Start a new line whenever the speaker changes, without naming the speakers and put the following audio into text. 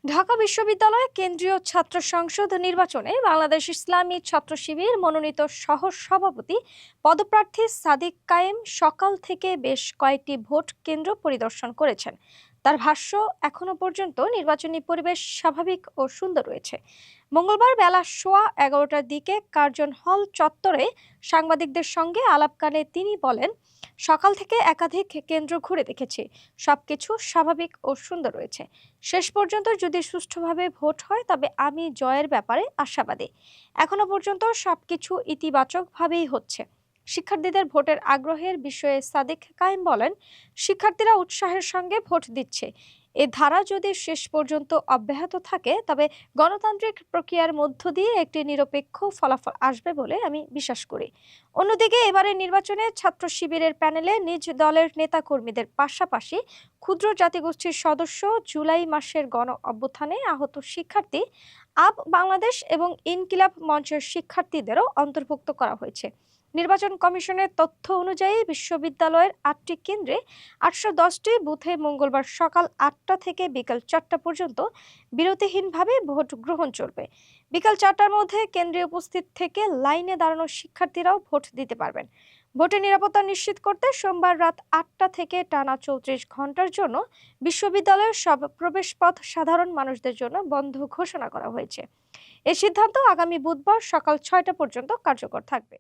ঢাকা বিশ্ববিদ্যালয়ে কেন্দ্রীয় ছাত্র সংসদ নির্বাচনে বাংলাদেশ ইসলামী ছাত্র শিবির মনোনীত সহ সভাপতি পদপ্রার্থী সাদিক কায়েম সকাল থেকে বেশ কয়েকটি ভোট কেন্দ্র পরিদর্শন করেছেন। তার ভাষ্য, এখনো পর্যন্ত নির্বাচনী পরিবেশ স্বাভাবিক ও সুন্দর রয়েছে। মঙ্গলবার বেলা 11:15টার দিকে কার্জন হল চত্বরে সাংবাদিকদের সঙ্গে আলাপকালে তিনি বলেন, সকাল থেকে একাধিক কেন্দ্র ঘুরে দেখেছি, সবকিছু স্বাভাবিক ও সুন্দর রয়েছে। শেষ পর্যন্ত যদি সুষ্ঠুভাবে ভোট হয় তবে আমি জয়ের ব্যাপারে আশাবাদী। এখনো পর্যন্ত সবকিছু ইতিবাচকভাবেই হচ্ছে। শিক্ষার্থীদের ভোটের আগ্রহের বিষয়ে সাদিক কায়েম বলেন, শিক্ষার্থীরা উৎসাহের সঙ্গে ভোট দিচ্ছে। এ ধারা যদি শেষ পর্যন্ত অব্যাহত থাকে তবে গণতান্ত্রিক প্রক্রিয়ার মধ্য দিয়ে একটি নিরপেক্ষ ফলাফল আসবে বলে আমি বিশ্বাস করি। অন্যদিকে এবারের নির্বাচনে ছাত্র শিবিরের প্যানেলে নিজ দলের নেতাকর্মীদের পাশাপাশি ক্ষুদ্র জাতিগোষ্ঠীর সদস্য, জুলাই মাসের গণ অভ্যুত্থানে আহত শিক্ষার্থী, আপ বাংলাদেশ এবং ইনকিলাব মঞ্চের শিক্ষার্থীদেরও অন্তর্ভুক্ত করা হয়েছে। নির্বাচন কমিশনের তথ্য অনুযায়ী বিশ্ববিদ্যালয়ের 8টি কেন্দ্রে 810টি বুথে মঙ্গলবার সকাল 8টা থেকে বিকাল 4টা পর্যন্ত বিরতিহীনভাবে ভোট গ্রহণ চলবে। বিকাল 4টার মধ্যে কেন্দ্রে উপস্থিত থেকে লাইনে দাঁড়ানো শিক্ষার্থীরাও ভোট দিতে পারবেন। ভোটের নিরাপত্তা নিশ্চিত করতে সোমবার রাত 8টা থেকে টানা 34 ঘন্টার জন্য বিশ্ববিদ্যালয়ের সব প্রবেশপথ সাধারণ মানুষদের জন্য বন্ধ ঘোষণা করা হয়েছে। এই সিদ্ধান্ত আগামী বুধবার সকাল 6টা পর্যন্ত কার্যকর থাকবে।